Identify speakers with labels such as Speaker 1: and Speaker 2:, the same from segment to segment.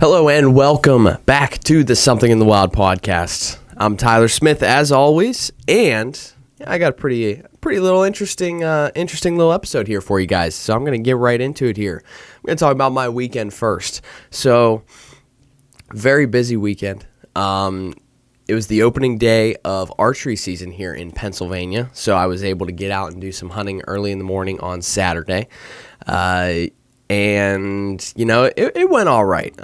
Speaker 1: Hello and welcome back to the Something in the Wild podcast. I'm Tyler Smith as always, and I got a pretty little interesting little episode here for you guys. So I'm going to get right into it here. I'm going to talk about my weekend first. So very busy weekend. It was the opening day of archery season here in Pennsylvania, so I was able to get out and do some hunting early in the morning on Saturday. And, you know, it went all right.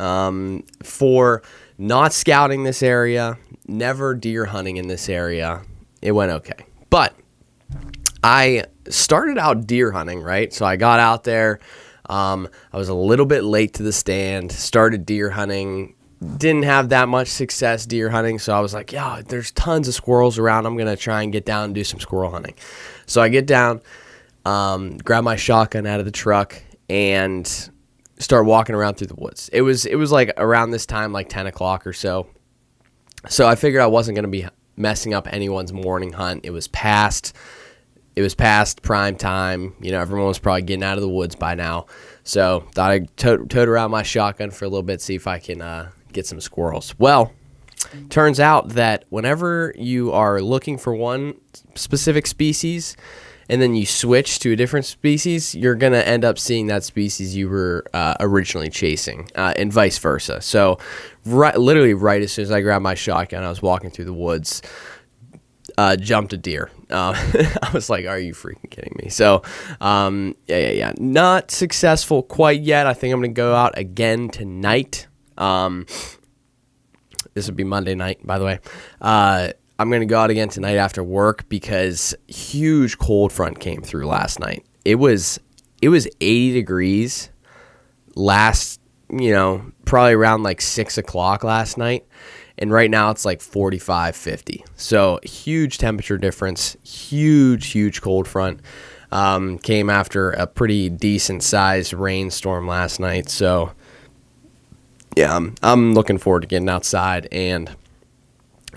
Speaker 1: For not scouting this area, never deer hunting in this area, it went okay. But I started out deer hunting, right? So I got out there. I was a little bit late to the stand, started deer hunting, didn't have that much success deer hunting. So I was like, yeah, there's tons of squirrels around. I'm going to try and get down and do some squirrel hunting. So I get down, grab my shotgun out of the truck, and start walking around through the woods. It was like around this time, like 10 o'clock or so. So I figured I wasn't going to be messing up anyone's morning hunt. It was past prime time. You know, everyone was probably getting out of the woods by now. So thought I'd tote around my shotgun for a little bit, see if I can get some squirrels. Well, turns out that whenever you are looking for one specific species and then you switch to a different species, you're going to end up seeing that species you were originally chasing, and vice versa. So literally right as soon as I grabbed my shotgun, I was walking through the woods, jumped a deer. I was like, are you freaking kidding me? So, yeah. Not successful quite yet. I think I'm going to go out again tonight. This would be Monday night, by the way. I'm going to go out again tonight after work because huge cold front came through last night. It was 80 degrees probably around like 6 o'clock last night. And right now it's like 45, 50. So huge temperature difference, huge cold front. Came after a pretty decent sized rainstorm last night. So yeah, I'm looking forward to getting outside and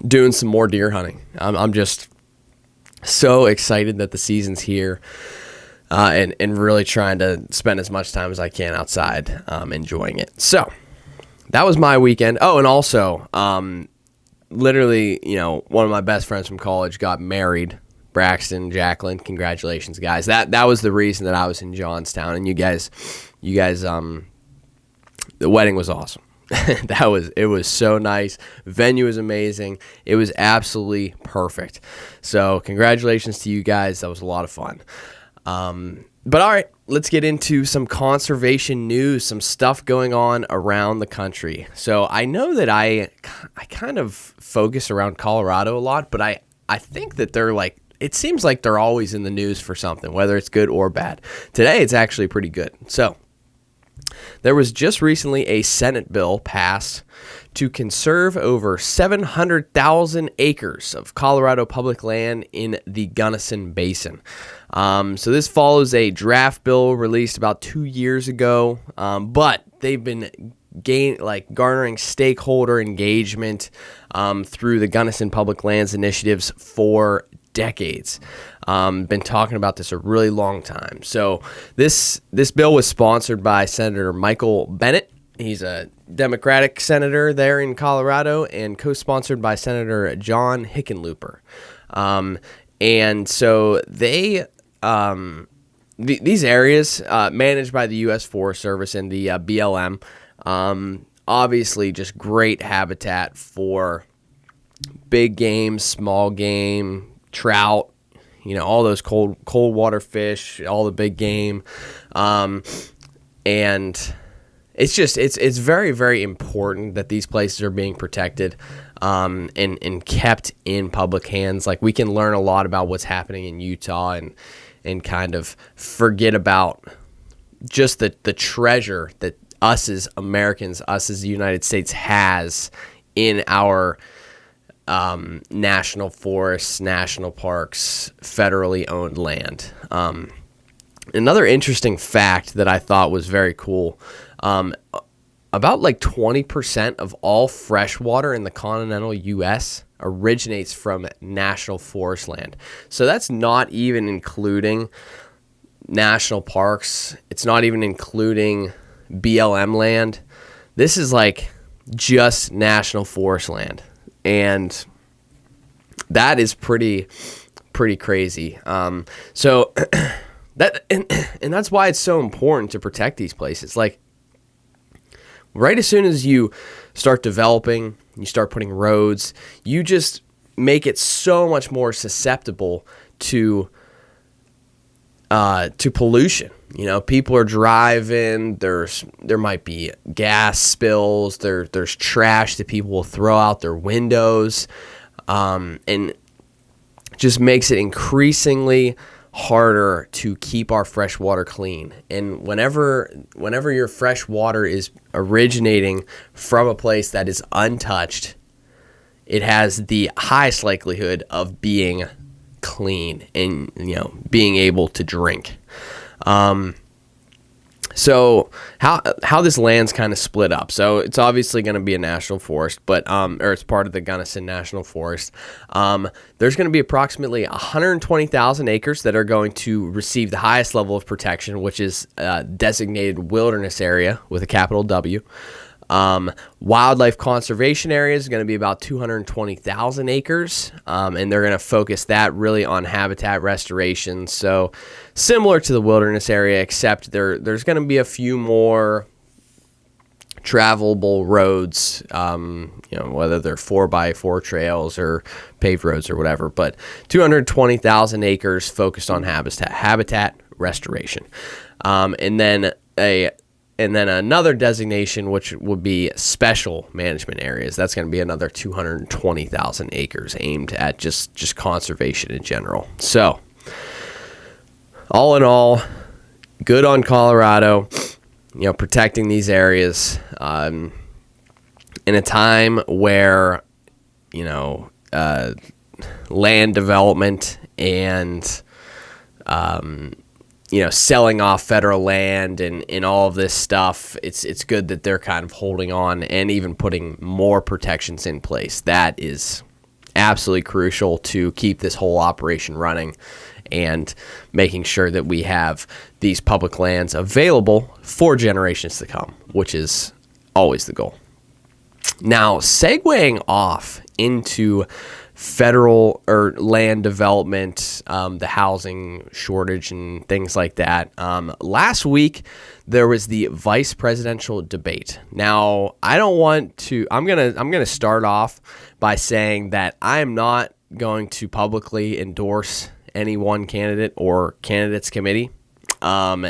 Speaker 1: doing some more deer hunting. I'm just so excited that the season's here, and really trying to spend as much time as I can outside, enjoying it. So that was my weekend. Oh, and also, literally, one of my best friends from college got married. Braxton, Jacqueline, congratulations, guys. That was the reason that I was in Johnstown, and you guys, the wedding was awesome. It was so nice. Venue was amazing. It was absolutely perfect. So congratulations to you guys. That was a lot of fun. But all right, let's get into some conservation news, some stuff going on around the country. So I know that I kind of focus around Colorado a lot, but I think that it seems like they're always in the news for something, whether it's good or bad. Today, it's actually pretty good. So there was just recently a Senate bill passed to conserve over 700,000 acres of Colorado public land in the Gunnison Basin. So this follows a draft bill released about 2 years ago, but they've been garnering stakeholder engagement through the Gunnison Public Lands initiatives for decades. Been talking about this a really long time. So this bill was sponsored by Senator Michael Bennet. He's a Democratic senator there in Colorado, and co-sponsored by Senator John Hickenlooper. And so they these areas managed by the U.S. Forest Service and the BLM, obviously just great habitat for big game, small game, trout, all those cold water fish, all the big game. And it's very, very important that these places are being protected, and kept in public hands. Like, we can learn a lot about what's happening in Utah and kind of forget about just the treasure that us as Americans, us as the United States has in our national forests, national parks, federally owned land. Another interesting fact that I thought was very cool, about 20% of all fresh water in the continental U.S. originates from national forest land. So that's not even including national parks. It's not even including BLM land. this is like just national forest land, and that is pretty crazy. So that and that's why it's so important to protect these places. Like, right as soon as you start developing, you start putting roads, you just make it so much more susceptible to pollution. You know, people are driving, there might be gas spills, there's trash that people will throw out their windows, and just makes it increasingly harder to keep our fresh water clean. And whenever your fresh water is originating from a place that is untouched, it has the highest likelihood of being clean and, you know, being able to drink. So how this land's kind of split up. So it's obviously going to be a national forest, but or it's part of the Gunnison National Forest. There's going to be approximately 120,000 acres that are going to receive the highest level of protection, which is designated wilderness area with a capital W. Wildlife conservation area is going to be about 220,000 acres, and they're going to focus that really on habitat restoration. So similar to the wilderness area, except there's going to be a few more travelable roads, you know, whether they're 4x4 trails or paved roads or whatever, but 220,000 acres focused on habitat restoration. And then another designation, which would be special management areas. That's going to be another 220,000 acres aimed at just conservation in general. So, all in all, good on Colorado, you know, protecting these areas in a time where, you know, land development and you know, selling off federal land and all of this stuff, it's good that they're kind of holding on and even putting more protections in place. That is absolutely crucial to keep this whole operation running and making sure that we have these public lands available for generations to come, which is always the goal. Now, segueing off into federal or land development, the housing shortage and things like that. Last week there was the vice presidential debate. Now, I'm gonna start off by saying that I am not going to publicly endorse any one candidate or candidates committee.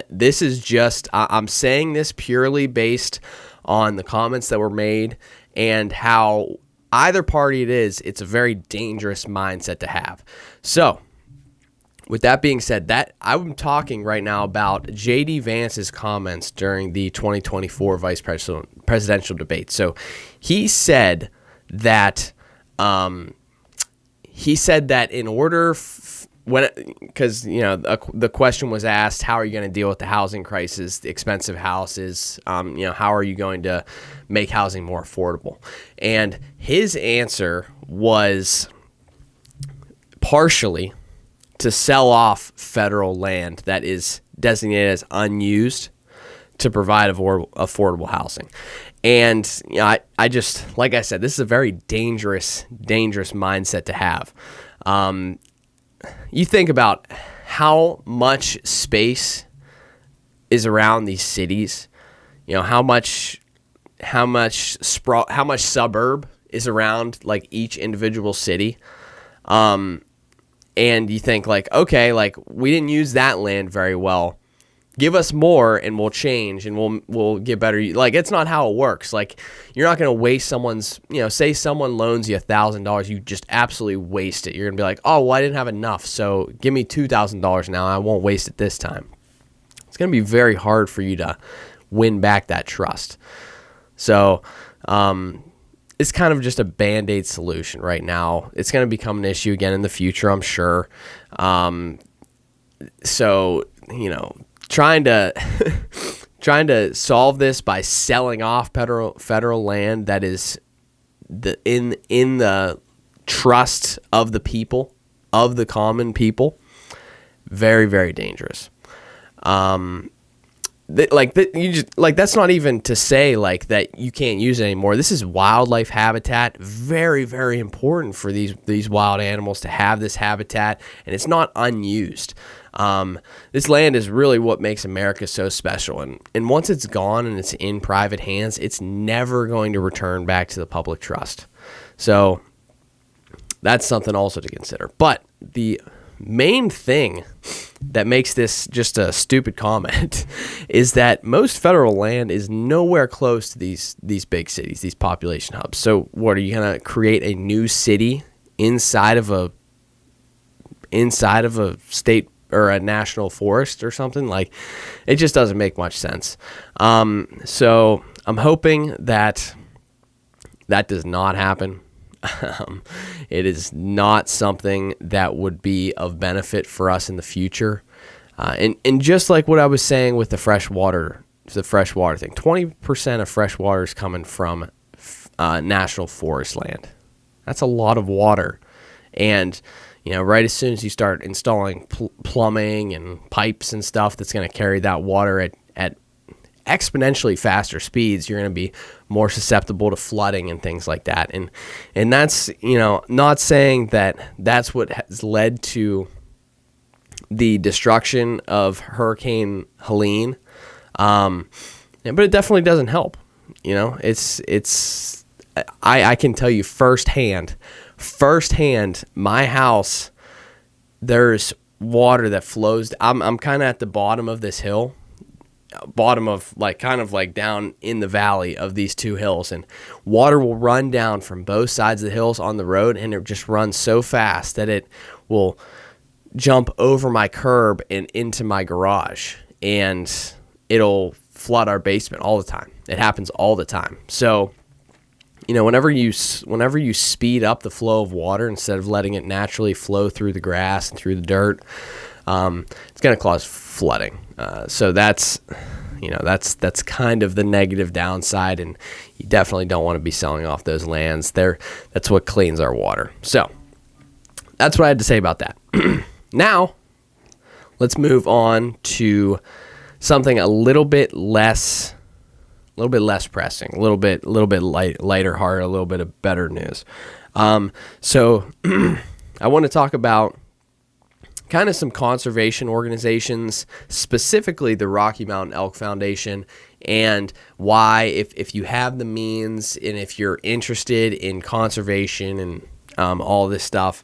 Speaker 1: This is just I'm saying this purely based on the comments that were made and how either party it's a very dangerous mindset to have. So, with that being said, that I'm talking right now about JD Vance's comments during the 2024 vice presidential debate. So, he said that in order because you know the question was asked, how are you going to deal with the housing crisis, the expensive houses, you know, how are you going to make housing more affordable? And his answer was partially to sell off federal land that is designated as unused to provide affordable housing. And you know, I just, like I said, this is a very dangerous mindset to have. You think about how much space is around these cities, you know, how much suburb is around like each individual city. And you think like, okay, like we didn't use that land very well. Give us more and we'll change and we'll get better. Like, it's not how it works. Like, you're not going to waste someone's, you know, say someone loans you $1,000, you just absolutely waste it. You're going to be like, oh, well, I didn't have enough, so give me $2,000 now. I won't waste it this time. It's going to be very hard for you to win back that trust. So, it's kind of just a Band-Aid solution right now. It's going to become an issue again in the future, I'm sure. So, you know, trying to solve this by selling off federal land that is in the trust of the people, of the common people, very, very dangerous. That's not even to say like that you can't use it anymore. This is wildlife habitat, very, very important for these wild animals to have this habitat, and it's not unused. This land is really what makes America so special, and once it's gone and it's in private hands, it's never going to return back to the public trust. So that's something also to consider. But the main thing that makes this just a stupid comment is that most federal land is nowhere close to these big cities, these population hubs. So what, are you going to create a new city inside of a state or a national forest or something? Like, it just doesn't make much sense. So I'm hoping that does not happen. It is not something that would be of benefit for us in the future. And just like what I was saying with the freshwater thing, 20% of fresh water is coming from national forest land. That's a lot of water. And, right as soon as you start installing plumbing and pipes and stuff that's going to carry that water at exponentially faster speeds, you're going to be more susceptible to flooding and things like that. And that's, not saying that that's what has led to the destruction of Hurricane Helene. But it definitely doesn't help. I can tell you firsthand, my house, there's water that flows. I'm kind of at the bottom of this hill, kind of down in the valley of these two hills, and water will run down from both sides of the hills on the road, and it just runs so fast that it will jump over my curb and into my garage, and it'll flood our basement all the time. It happens all the time. So, whenever you speed up the flow of water instead of letting it naturally flow through the grass and through the dirt, it's going to cause flooding. So that's kind of the negative downside, and you definitely don't want to be selling off those lands. That's what cleans our water. So that's what I had to say about that. Now, let's move on to something a little bit less pressing, a little bit lighter heart, a little bit of better news. So I want to talk about kind of some conservation organizations, specifically the Rocky Mountain Elk Foundation, and why, if you have the means and if you're interested in conservation and all this stuff,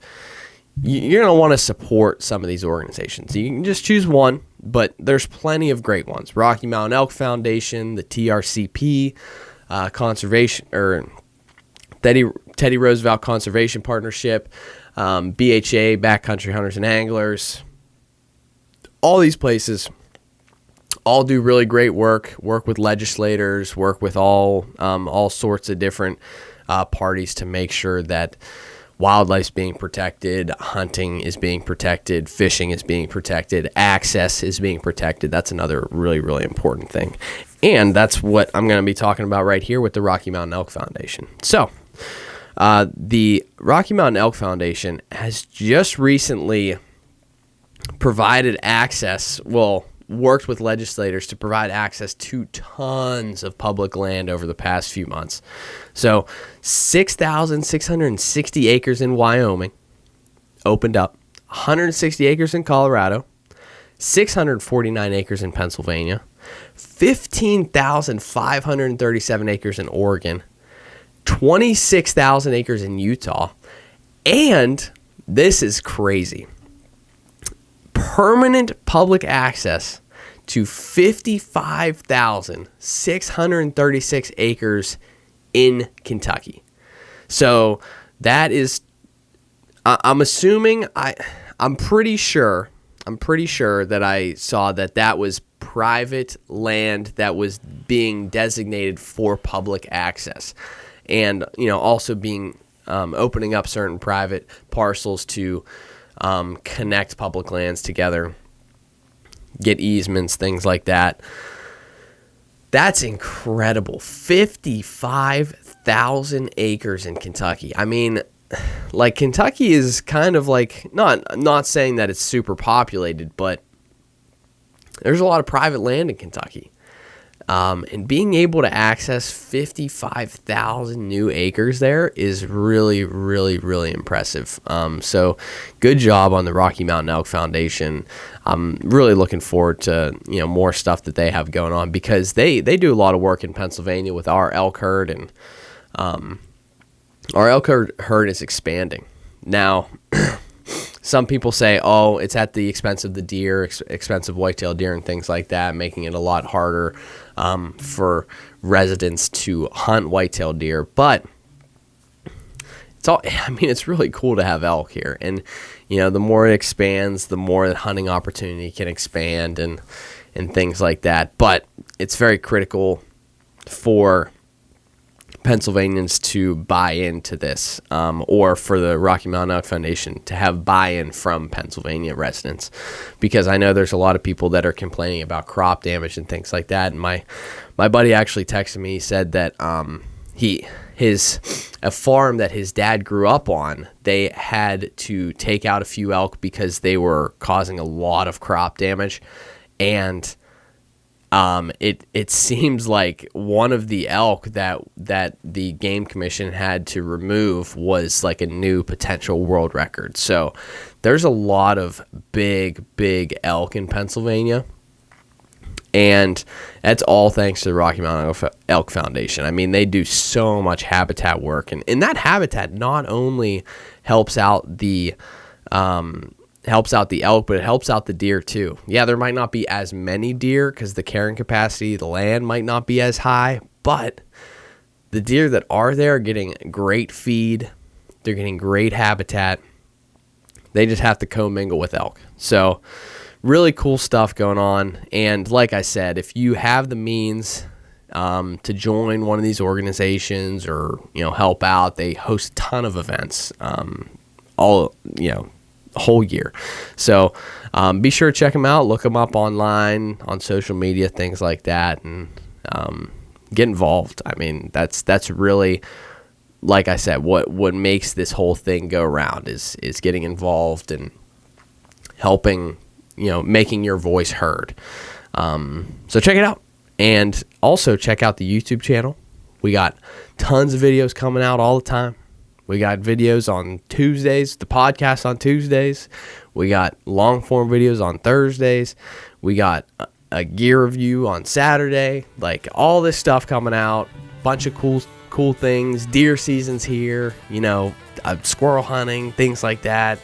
Speaker 1: you're going to want to support some of these organizations. You can just choose one, but there's plenty of great ones. Rocky Mountain Elk Foundation, the TRCP, Conservation, or Teddy Roosevelt Conservation Partnership, BHA, Backcountry Hunters and Anglers. All these places all do really great work with legislators, work with all sorts of different parties to make sure that wildlife's being protected, hunting is being protected, fishing is being protected, access is being protected. That's another really, really important thing. And that's what I'm going to be talking about right here with the Rocky Mountain Elk Foundation. So, the Rocky Mountain Elk Foundation has just recently provided access, worked with legislators to provide access to tons of public land over the past few months. So 6,660 acres in Wyoming opened up, 160 acres in Colorado, 649 acres in Pennsylvania, 15,537 acres in Oregon, 26,000 acres in Utah, and this is crazy, permanent public access to 55,636 acres in Kentucky. So that is, I'm pretty sure that I saw that was private land that was being designated for public access, and also being opening up certain private parcels to connect public lands together, get easements, things like that. That's incredible. 55,000 acres in Kentucky. I mean, Kentucky is kind of not saying that it's super populated, but there's a lot of private land in Kentucky. And being able to access 55,000 new acres there is really, really, really impressive. So good job on the Rocky Mountain Elk Foundation. I'm really looking forward to, more stuff that they have going on, because they do a lot of work in Pennsylvania with our elk herd, and our elk herd is expanding. Now, some people say, oh, it's at the expense of the deer, expensive whitetail deer and things like that, making it a lot harder for residents to hunt whitetail deer. But it's really cool to have elk here. And, the more it expands, the more the hunting opportunity can expand and things like that. But it's very critical for Pennsylvanians to buy into this, or for the Rocky Mountain Elk Foundation to have buy-in from Pennsylvania residents, because I know there's a lot of people that are complaining about crop damage and things like that. And my buddy actually texted me. He said that a farm that his dad grew up on, they had to take out a few elk because they were causing a lot of crop damage, and it seems like one of the elk that the Game Commission had to remove was like a new potential world record. So there's a lot of big elk in Pennsylvania, and that's all thanks to the Rocky Mountain Elk Foundation. I mean, they do so much habitat work, and that habitat not only helps out the elk, but it helps out the deer too. Yeah, there might not be as many deer because the carrying capacity, the land might not be as high, but the deer that are there are getting great feed. They're getting great habitat. They just have to commingle with elk. So really cool stuff going on. And like I said, if you have the means to join one of these organizations or, help out, they host a ton of events, whole year. So be sure to check them out, look them up online, on social media, things like that, and get involved. I mean, that's really, like I said, what makes this whole thing go around is getting involved and helping, making your voice heard. So check it out. And also check out the YouTube channel. We got tons of videos coming out all the time. We got videos on Tuesdays, the podcast on Tuesdays. We got long form videos on Thursdays. We got a gear review on Saturday. Like, all this stuff coming out. Bunch of cool things. Deer season's here. Squirrel hunting, things like that.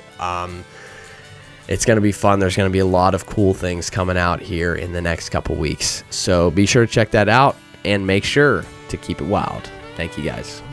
Speaker 1: It's going to be fun. There's going to be a lot of cool things coming out here in the next couple weeks. So be sure to check that out and make sure to keep it wild. Thank you, guys.